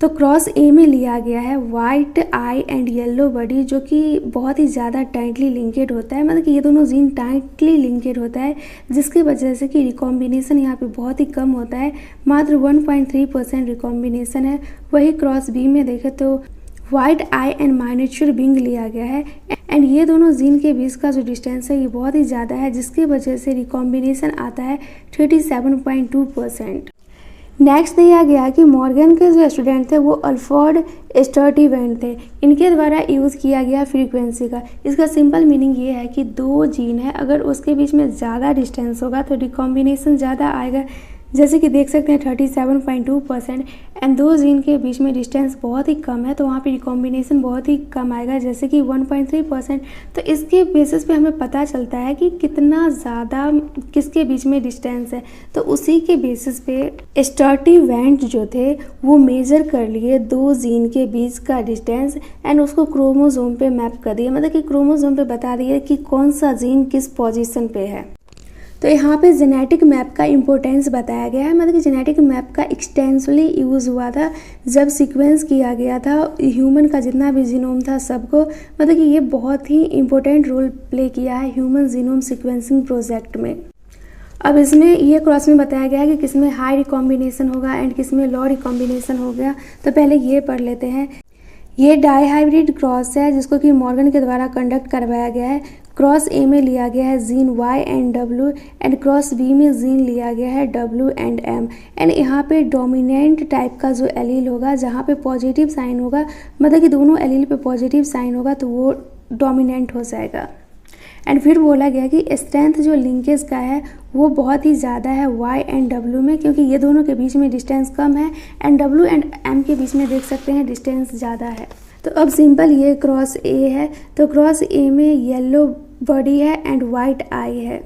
तो क्रॉस ए में लिया गया है white I and yellow body, जो कि बहुत ही ज़्यादा टाइटली लिंकेड होता है, मतलब कि ये दोनों जीन टाइटली लिंकेड होता है, जिसकी वजह से कि रिकॉम्बिनेशन यहाँ पे बहुत ही कम होता है, मात्र 1.3% रिकॉम्बिनेशन है। वही क्रॉस बी में देखें तो वाइट आई एंड माइन्यूचर विंग लिया गया है एंड ये दोनों जीन के बीच का जो डिस्टेंस है ये बहुत ही ज़्यादा है, जिसकी वजह से रिकॉम्बिनेशन आता है 37.2%। नेक्स्ट दिया गया कि मॉर्गन के जो स्टूडेंट थे वो अल्फ्रेड स्टर्टिवेंट थे। इनके द्वारा यूज़ किया गया फ्रीक्वेंसी का, इसका सिंपल मीनिंग ये है कि दो जीन है, अगर उसके बीच में ज़्यादा डिस्टेंस होगा तो रिकॉम्बिनेशन ज़्यादा आएगा, जैसे कि देख सकते हैं 37.2%। एंड दो जीन के बीच में डिस्टेंस बहुत ही कम है तो वहाँ पे रिकॉम्बिनेशन बहुत ही कम आएगा, जैसे कि 1.3%। तो इसके बेसिस पे हमें पता चलता है कि कितना ज़्यादा किसके बीच में डिस्टेंस है। तो उसी के बेसिस पे स्टर्टिवेंट जो थे वो मेज़र कर लिए दो जीन के बीच का डिस्टेंस एंड उसको क्रोमोसोम पे मैप कर दिया, मतलब कि क्रोमोसोम पे बता दिया कि कौन सा जीन किस पोजीशन पे है। तो यहाँ पे जेनेटिक मैप का इम्पोर्टेंस बताया गया है, मतलब कि जेनेटिक मैप का एक्सटेंसिवली यूज़ हुआ था जब सीक्वेंस किया गया था ह्यूमन का जितना भी जीनोम था सबको, मतलब कि ये बहुत ही इम्पोर्टेंट रोल प्ले किया है ह्यूमन जीनोम सीक्वेंसिंग प्रोजेक्ट में। अब इसमें ये क्रॉस में बताया गया है कि किसमें हाई रिकॉम्बिनेशन होगा एंड किसमें लो रिकॉम्बिनेशन हो गया। तो पहले ये पढ़ लेते हैं। ये डाईहाइब्रिड क्रॉस है जिसको कि मॉर्गन के द्वारा कंडक्ट करवाया गया है। क्रॉस ए में लिया गया है gene Y and W and cross B में जीन लिया गया है डब्ल्यू एंड एम एंड यहाँ पे डोमिनेंट टाइप का जो एलील होगा जहाँ पे पॉजिटिव साइन होगा, मतलब कि दोनों एलील पे पॉजिटिव साइन होगा तो वो डोमिनेंट हो जाएगा। एंड फिर बोला गया कि स्ट्रेंथ जो लिंकेज का है वो बहुत ही ज़्यादा है वाई एंड डब्ल्यू में, क्योंकि ये दोनों के बीच में डिस्टेंस कम है एंड डब्ल्यू एंड एम के बीच में देख सकते हैं डिस्टेंस ज़्यादा है। तो अब सिंपल ये क्रॉस ए है, तो क्रॉस ए में येलो बॉडी है एंड वाइट आई है।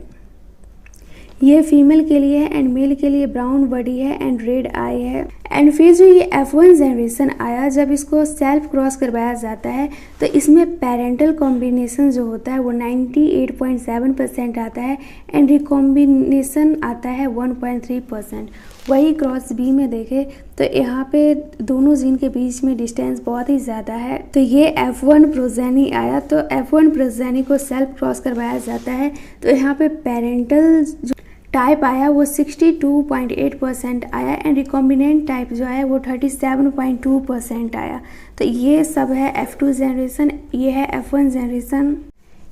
ये फीमेल के लिए है एंड मेल के लिए ब्राउन बॉडी है एंड रेड आई है। एंड फिर जो ये F1 जनरेशन आया, जब इसको सेल्फ क्रॉस करवाया जाता है तो इसमें पेरेंटल कॉम्बिनेशन जो होता है वो 98.7% आता है एंड रिकॉम्बिनेशन आता है 1.3%। वही क्रॉस बी में देखें तो यहाँ पे दोनों जीन के बीच में डिस्टेंस बहुत ही ज़्यादा है, तो ये F1 प्रोजेनी आया। तो F1 प्रोजेनी को सेल्फ क्रॉस करवाया जाता है तो यहाँ पे पेरेंटल टाइप आया वो 62.8% आया एंड रिकॉम्बिनेंट टाइप जो है वो 37.2% आया। तो ये सब है F2 जनरेशन, ये है F1 जनरेशन।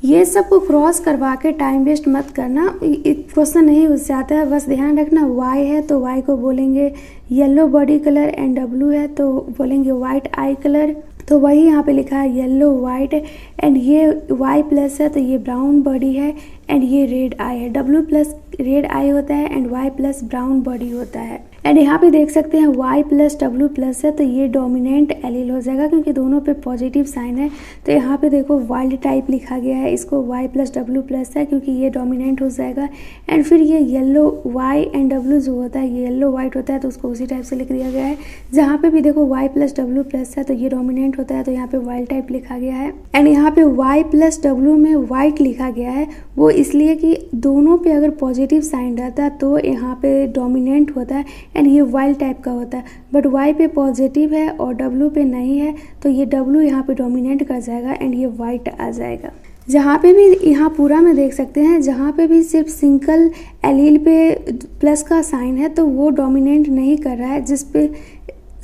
ये सब को क्रॉस करवा के टाइम वेस्ट मत करना, क्वेश्चन नहीं हो जाता है, बस ध्यान रखना। वाई है तो वाई को बोलेंगे yellow body colour and W है तो बोलेंगे वाइट आई कलर, तो वही यहाँ पे लिखा है येलो वाइट एंड ये वाई प्लस है तो ये ब्राउन बॉडी है एंड ये रेड आई है। डब्ल्यू प्लस रेड आई होता है and Y plus brown body होता है। एंड यहाँ पे देख सकते हैं वाई प्लस डब्ल्यू प्लस है तो ये डोमिनेंट एलील हो जाएगा क्योंकि दोनों पे पॉजिटिव साइन है। तो यहाँ पे देखो वाइल्ड टाइप लिखा गया है, इसको वाई प्लस डब्ल्यू प्लस है क्योंकि ये डोमिनेंट हो जाएगा। एंड फिर ये येलो वाई एंड डब्ल्यू जो होता है ये येलो वाइट होता है तो उसको उसी टाइप से लिख दिया गया है। जहाँ पे भी देखो वाई प्लस डब्ल्यू प्लस है तो ये डोमिनेंट होता है तो यहाँ पे वाइल्ड टाइप लिखा गया है। एंड यहाँ पे वाई प्लस डब्ल्यू में वाइट लिखा गया है, वो इसलिए कि दोनों पे अगर पॉजिटिव साइन रहता है तो यहाँ पे डोमिनेंट होता है एंड ये वाइल्ड टाइप का होता है। बट वाई पे पॉजिटिव है और डब्ल्यू पे नहीं है तो ये डब्ल्यू यहाँ पे डोमिनेंट कर जाएगा एंड ये वाइट आ जाएगा। जहाँ पे भी यहाँ पूरा में देख सकते हैं जहाँ पे भी सिर्फ सिंगल एलील पे प्लस का साइन है तो वो डोमिनेंट नहीं कर रहा है, जिस पे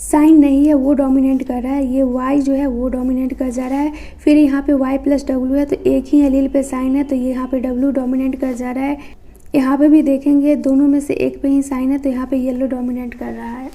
साइन नहीं है वो डोमिनेंट कर रहा है। ये y जो है वो डोमिनेट कर जा रहा है। फिर यहाँ पे y प्लस डब्ल्यू है तो एक ही एलील पे साइन है तो ये यहाँ पे w डोमिनेट कर जा रहा है। यहाँ पे भी देखेंगे दोनों में से एक पे ही साइन है तो यहाँ पे येलो डोमिनेट कर रहा है।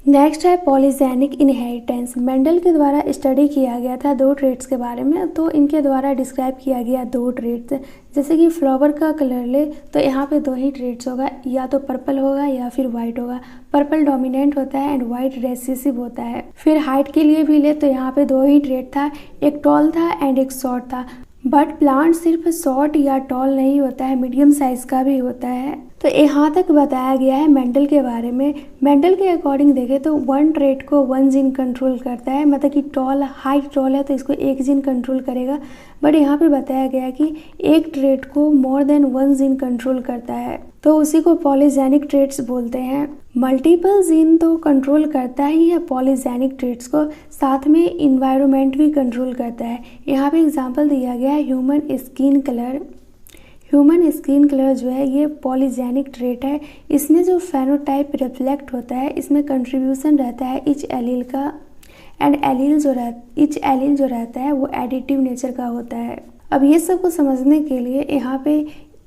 नेक्स्ट है पॉलीजेनिक इनहेरिटेंस। मेंडल के द्वारा स्टडी किया गया था दो ट्रेट्स के बारे में, तो इनके द्वारा डिस्क्राइब किया गया दो ट्रेट्स, जैसे कि फ्लावर का कलर ले तो यहाँ पे दो ही ट्रेट्स होगा, या तो पर्पल होगा या फिर वाइट होगा। पर्पल डोमिनेंट होता है एंड वाइट रेसेसिव होता है। फिर हाइट के लिए भी ले तो यहाँ पे दो ही ट्रेट था, एक टॉल था एंड एक शॉर्ट था। बट प्लांट सिर्फ शॉर्ट या टॉल नहीं होता है, मीडियम साइज का भी होता है। तो यहाँ तक बताया गया है मेंडल के बारे में। मेंडल के अकॉर्डिंग देखें तो वन ट्रेट को वन जीन कंट्रोल करता है, मतलब कि हाइट टॉल है तो इसको एक जीन कंट्रोल करेगा। बट यहाँ पे बताया गया कि एक ट्रेट को more than one gene control करता है, तो उसी को पॉलीजेनिक ट्रेट्स बोलते हैं। मल्टीपल जीन तो कंट्रोल करता ही है पॉलीजेनिक ट्रेट्स को, साथ में इन्वायरमेंट भी कंट्रोल करता है। यहाँ पे एग्जांपल दिया गया है human skin colour. Human skin colour जो है ये पॉलीजेनिक ट्रेट है। इसमें जो फेनोटाइप रिफ्लेक्ट होता है इसमें कंट्रीब्यूशन रहता है इच एलील का, एंड इच एलील जो रहता है वो एडिटिव नेचर का होता है। अब ये सब को समझने के लिए यहाँ पे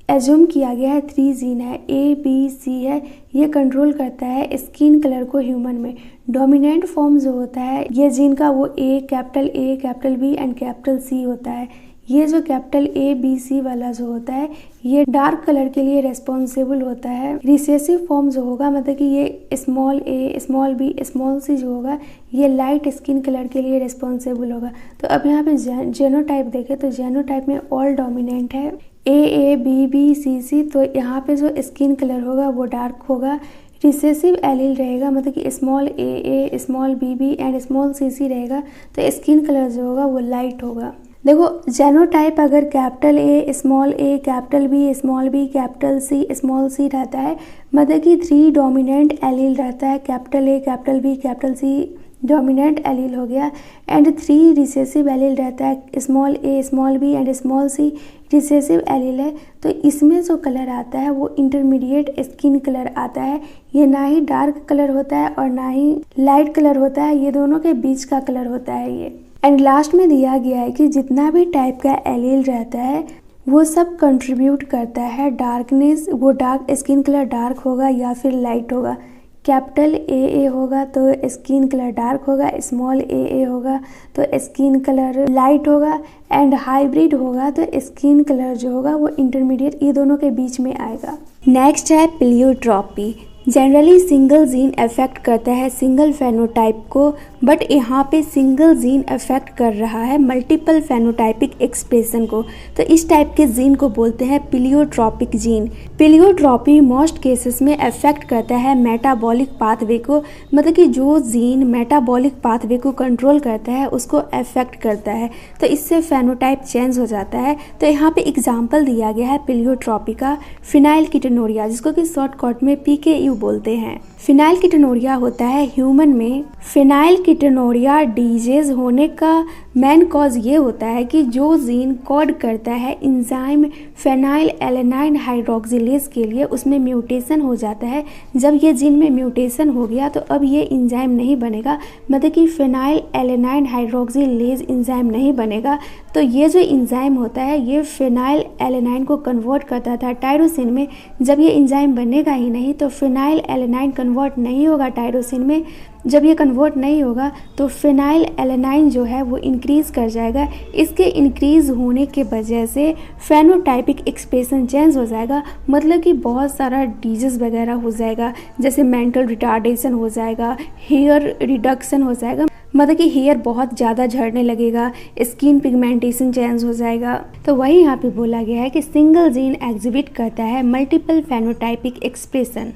एज्यूम किया गया है 3 जीन है, A, B, C है, ये कंट्रोल करता है स्किन कलर को ह्यूमन में। डोमिनेंट फॉर्म जो होता है ये जीन का वो A, capital B and capital C होता है। ये जो कैपिटल A, B, C वाला जो होता है ये डार्क कलर के लिए रेस्पॉन्सिबल होता है। रिसेसिव फॉर्म जो होगा, मतलब कि ये small a, small b, small c जो होगा ये लाइट स्किन कलर के लिए रेस्पॉन्सिबल होगा। तो अब यहाँ पे जेनोटाइप देखें तो जेनोटाइप में ऑल डोमिनेंट है A, B, B, C, C। तो यहाँ पे जो स्किन कलर होगा वो डार्क होगा। रिसेसिव एलील रहेगा, मतलब कि small a, small b and small c रहेगा, तो स्किन कलर जो होगा वो लाइट होगा। देखो जेनोटाइप अगर capital A, small a, capital B, small b, capital C, small c रहता है, मतलब कि 3 डोमिनेंट एलील रहता है, capital A, capital B, capital C dominant allele हो गया, एंड 3 रिसेसिव एलील रहता है, small a, small b and small c recessive allele है। तो इसमें जो कलर आता है वो इंटरमीडिएट स्किन कलर आता है। ये ना ही डार्क कलर होता है और ना ही लाइट कलर होता है, ये दोनों के बीच का कलर होता है ये। एंड लास्ट में दिया गया है कि जितना भी टाइप का एलील रहता है वो सब कंट्रीब्यूट करता है डार्कनेस, वो डार्क स्किन कलर डार्क होगा या फिर लाइट होगा। कैपिटल A होगा तो स्किन कलर डार्क होगा, स्मॉल a होगा तो स्किन कलर लाइट होगा, एंड हाइब्रिड होगा तो स्किन कलर जो होगा वो इंटरमीडिएट ये दोनों के बीच में आएगा। नेक्स्ट है pleiotropy. Generally single gene affect करता है सिंगल फेनोटाइप को, बट यहाँ पे सिंगल जीन अफेक्ट कर रहा है मल्टीपल फेनोटाइपिक एक्सप्रेशन को। तो इस टाइप के जीन को बोलते हैं pleiotropic gene. Pleiotropy most cases में अफेक्ट करता है मेटाबॉलिक पाथवे को, मतलब कि जो जीन मेटाबॉलिक पाथवे को कंट्रोल करता है उसको अफेक्ट करता है, तो इससे फेनोटाइप चेंज हो जाता है। तो यहाँ पे एग्जाम्पल दिया गया है प्लियोट्रॉपी का, फिनाइलकीटोनुरिया, जिसको कि शॉर्टकट में PKU बोलते हैं। फिनाइलकीटोनुरिया होता है ह्यूमन में। फिनाइलकीटोनुरिया डिजीज होने का मेन कॉज ये होता है कि जो जीन कोड करता है इंजाइम फेनाइल एलेनाइन हाइड्रोक्सिलेज के लिए उसमें म्यूटेशन हो जाता है। जब ये जीन में म्यूटेशन हो गया तो अब ये इंजाइम नहीं बनेगा, मतलब कि फेनाइल एलेनाइन हाइड्रोक्सिलेज इंजाइम नहीं बनेगा। तो ये जो इंजाइम होता है ये फेनाइल एलेनाइन को कन्वर्ट करता था टायरोसिन में। जब ये इंजाइम बनेगा ही नहीं तो फेनाइल एलेनाइन कन्वर्ट नहीं होगा टायरोसिन में। जब ये कन्वर्ट नहीं होगा तो फेनाइल एलेनाइन जो है वो इंक्रीज़ कर जाएगा। इसके इंक्रीज़ होने के वजह से फेनोटाइपिक एक्सप्रेशन चेंज हो जाएगा, मतलब कि बहुत सारा डिजीज़ वगैरह हो जाएगा, जैसे मेंटल रिटार्डेशन हो जाएगा, हेयर रिडक्शन हो जाएगा, मतलब कि हेयर बहुत ज़्यादा झड़ने लगेगा, स्किन पिगमेंटेशन चेंज हो जाएगा। तो वही यहाँ पे बोला गया है कि सिंगल जीन एग्जिबिट करता है मल्टीपल फेनोटाइपिक एक्सप्रेशन।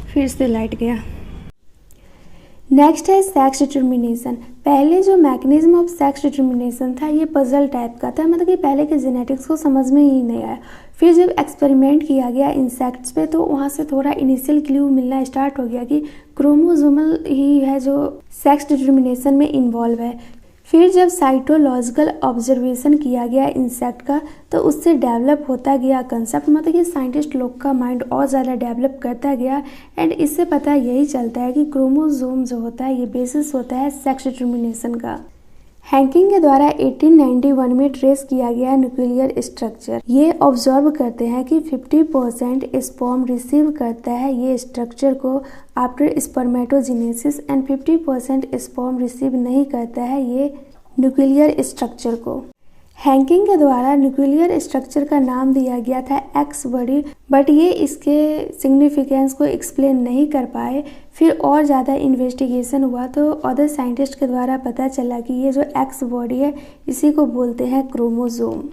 फिर से लाइट गया। नेक्स्ट है सेक्स डिटर्मिनेशन। पहले जो मैकेनिज्म ऑफ सेक्स डिटर्मिनेशन था ये पजल टाइप का था, मतलब कि पहले के जेनेटिक्स को समझ में ही नहीं आया। फिर जब एक्सपेरिमेंट किया गया इंसेक्ट्स पे तो वहाँ से थोड़ा इनिशियल क्लू मिलना स्टार्ट हो गया कि क्रोमोसोमल ही है जो सेक्स डिटर्मिनेशन में इन्वॉल्व है। फिर जब साइटोलॉजिकल ऑब्जर्वेशन किया गया इंसेक्ट का तो उससे डेवलप होता गया कंसेप्ट, मतलब कि साइंटिस्ट लोग का माइंड और ज़्यादा डेवलप करता गया। एंड इससे पता यही चलता है कि क्रोमोसोम जो होता है ये बेसिस होता है सेक्स डिटर्मिनेशन का। हैंकिंग के द्वारा 1891 में ट्रेस किया गया न्यूक्लियर स्ट्रक्चर। ये ऑब्जर्व करते हैं कि 50% स्पर्म रिसीव करता है ये स्ट्रक्चर को after spermatogenesis, and 50% sperm receive नहीं करता है ये न्यूक्लियर स्ट्रक्चर को। हैंकिंग के द्वारा न्यूक्लियर स्ट्रक्चर का नाम दिया गया था एक्स बॉडी, बट ये इसके सिग्निफिकेंस को एक्सप्लेन नहीं कर पाए। फिर और ज़्यादा इन्वेस्टिगेशन हुआ तो अदर साइंटिस्ट के द्वारा पता चला कि ये जो एक्स बॉडी है इसी को बोलते हैं क्रोमोसोम।